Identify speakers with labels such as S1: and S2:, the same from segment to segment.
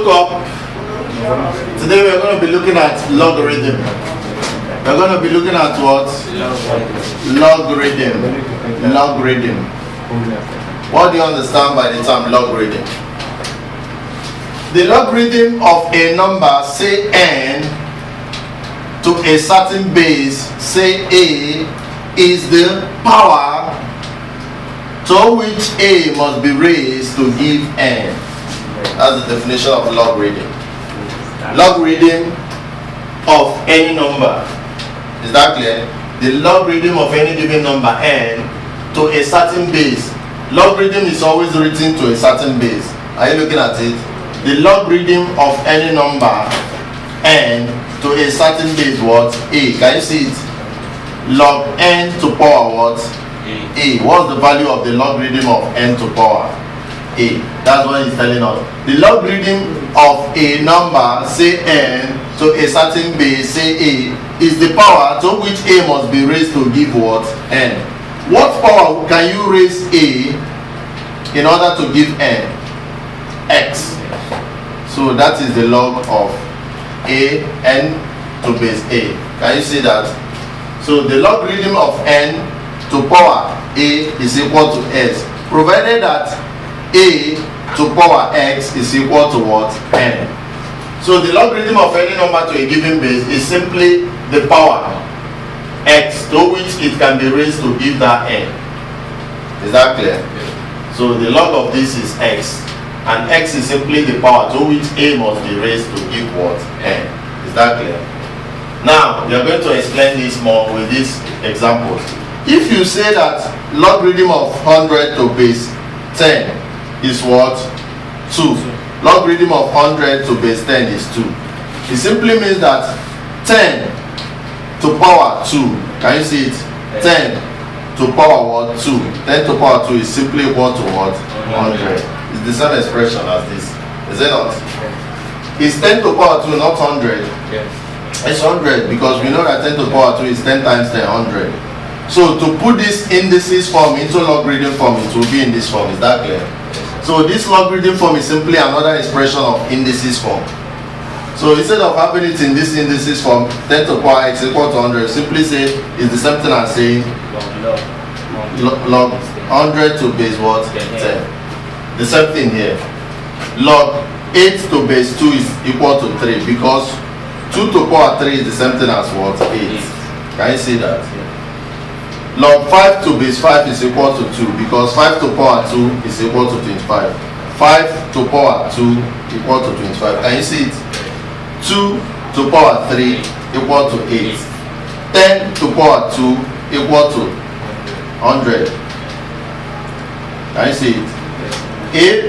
S1: woke up, today we're going to be looking at logarithm. We're going to be looking at what? Logarithm. Logarithm. What do you understand by the term logarithm? The logarithm of a number, say n, to a certain base, say a, is the power to which a must be raised to give n. That's the definition of logarithm. Logarithm of any number. Is that clear? The logarithm of any given number n to a certain base. Logarithm is always written to a certain base. Are you looking at it? The logarithm of any number n to a certain base, what? A. Can you see it? Log n to power what? A. What's the value of the logarithm of n to power a? That's what he's telling us. The logarithm of a number, say n, to a certain base, say a, is the power to which a must be raised to give what? N. What power can you raise a in order to give n? X. So that is the log of a, n to base a. Can you see that? So the logarithm of n to power a is equal to s, provided that a to power x is equal to what? N. So the logarithm of any number to a given base is simply the power x to which it can be raised to give that n. Is that clear? Yes. So the log of this is x, and x is simply the power to which a must be raised to give what? N. Is that clear? Now we are going to explain this more with these examples. If you say that logarithm of 100 to base 10 is what? 2. Logarithm of 100 to base 10 is 2. It simply means that 10 to power 2. Can you see it? 10 to power what? 2. 10 to power 2 is simply equal to what? 100. It's the same expression as this. Is it not? Is 10 to power 2 not 100?
S2: Yes.
S1: It's 100 because we know that 10 to the power 2 is 10 times 10, 100. So to put this indices form into logarithm form, it will be in this form. Is that clear? So this logarithm form is simply another expression of indices form. So instead of having it in this indices form, 10 to the power x equal to 100, simply say it's the same thing as saying log 100 to base what? 10. The same thing here. Log 8 to base 2 is equal to 3 because 2 to power 3 is the same thing as what? 8. Can you see that? Log 5 to base 5 is equal to 2 because 5 to power 2 is equal to 25. 5 to power 2 equal to 25. Can you see it? 2 to power 3 equal to 8. 10 to power 2 equal to 100. Can you see it?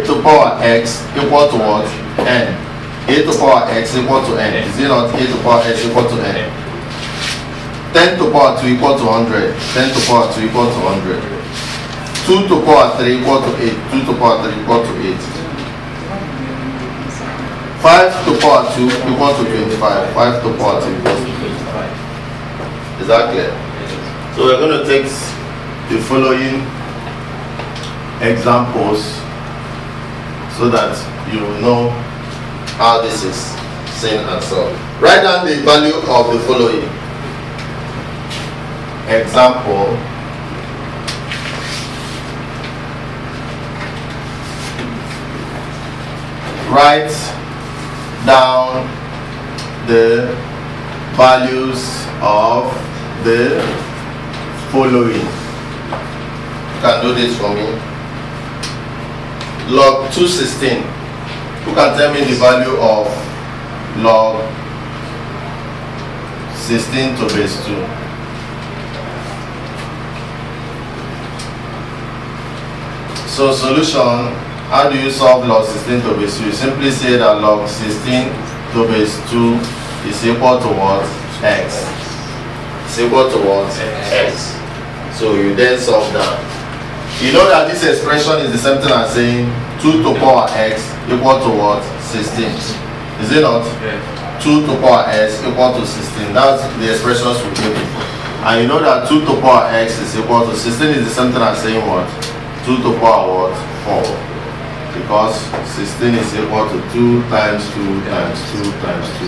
S1: 8 to power x equal to what? N. 8 to power x equal to n. Is it not 8 to power x equal to n? 10 to power 2 equal to 100. 10 to power 2 equal to 100. 2 to power 3 equal to 8. 2 to power 3 equal to 8. 5 to power 2 equal to 25. 5 to power 2 equals to 25. Is that clear? So we're going to take the following examples so that you will know how this is seen and solved. Write down the value of the following. Example. Write down the values of the following. You can do this for me. Log 216. Who can tell me the value of log 16 to base 2? So solution, how do you solve log 16 to base 2? You simply say that log 16 to base 2 is equal to what? X. It's equal to what? X. So you then solve that. You know that this expression is the same thing as saying 2 to power x equal to what? 16. Is it not? Yeah. 2 to power x equal to 16. That's the expressions we give. And you know that 2 to power x is equal to 16 is the same thing as saying what? 2 to power what? 4. because 16 is equal to 2 times 2 times 2 times 2.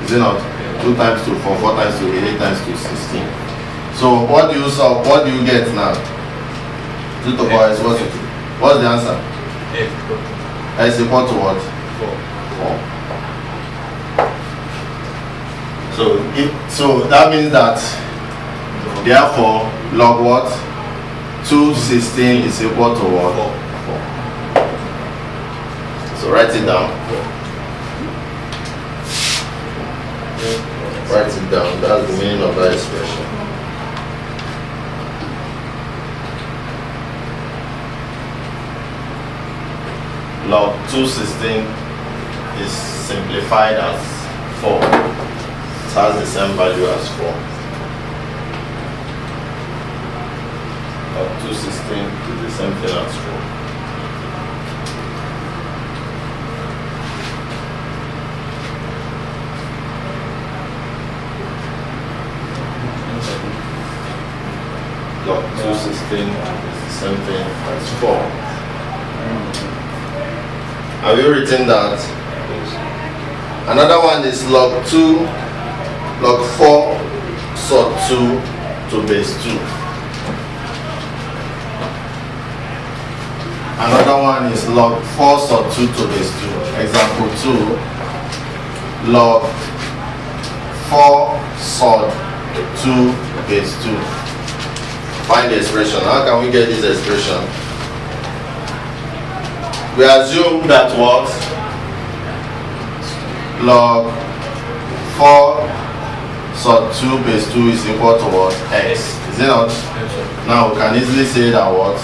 S1: Is it not? 2 times 2, 4, 4 times 2, 8 times 2, 16. So what do you solve? What do you get now? 2 to the power is what? What's the answer? X equal to what? 4. So that means that therefore log what? 216 is equal to what? 4. So write it down. Write it down. That's the meaning of that expression. Log 216 is simplified as 4. It has the same value as 4. Log 216 is the same thing as 4. Log 216 is the same thing as 4. Have you written that? Another one is log 4 sub 2 to base 2. Another one is log 4 sub 2 to base 2. Example 2, log 4 sub 2 base 2. Find the expression. How can we get this expression? We assume that what? Log 4 sub 2 base 2 is equal to what? X. Is it not? Now we can easily say that what?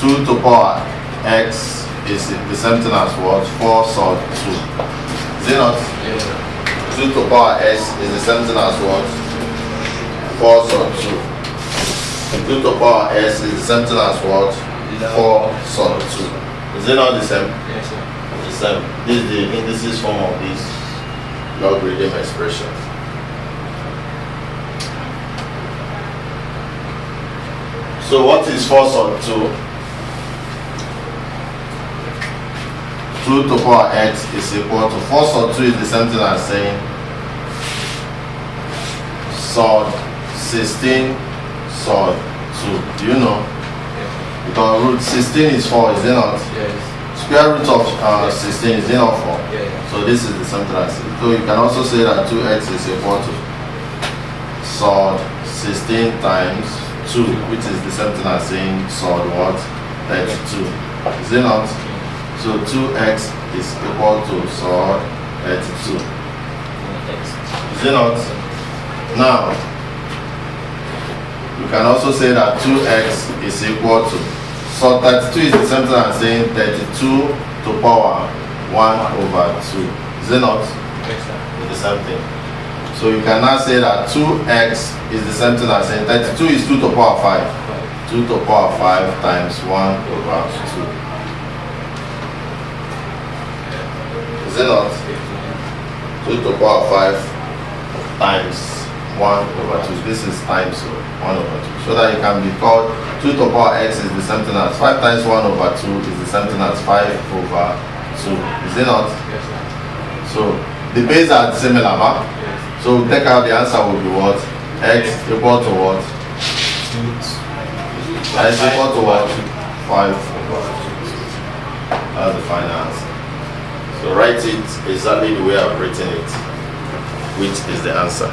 S1: 2 to the power x is the same thing as what? 4 sub 2. Is it not? 2 to the power x is the same thing as what? 4 sub 2. 2 to the power s is the same thing as what? 4 sub 2. Is it not the same?
S2: Yes, sir.
S1: The same. This is the indices form of this logarithm expression. So what is 4 sub 2? 2 to the power x is equal to 4 sub 2 is the same thing as saying sub 16 sub 2. Do you know? Because root 16 is 4, is it not?
S2: Yes.
S1: Square root of 16 is it not 4?
S2: Yes.
S1: So this is the same thing as it. So you can also say that 2x is equal to sod 16 times 2, which is the same thing as saying sod what? 32. Is it not? So 2x is equal to sod 32. Is it not? Now, you can also say that 2x is equal to, so 32 is the same thing as saying 32 to power 1 over 2. Is it not?
S2: Yes, sir.
S1: It's the same thing. So you can now say that 2x is the same thing as saying 32 is 2 to power 5. 2 to power 5 times 1 over 2. Is it not? 2 to power 5 times 1 over 2. This is times 1 over 2. So that it can be called 2 to the power x is the same thing as 5 times 1 over 2 is the same thing as 5 over 2. Is it not?
S2: Yes, sir.
S1: So the base are similar, huh?
S2: Yes.
S1: So take out the answer will be what? X equal to what? X equal to what? 5 over 2. That's the final answer. So write it exactly the way I've written it, which is the answer.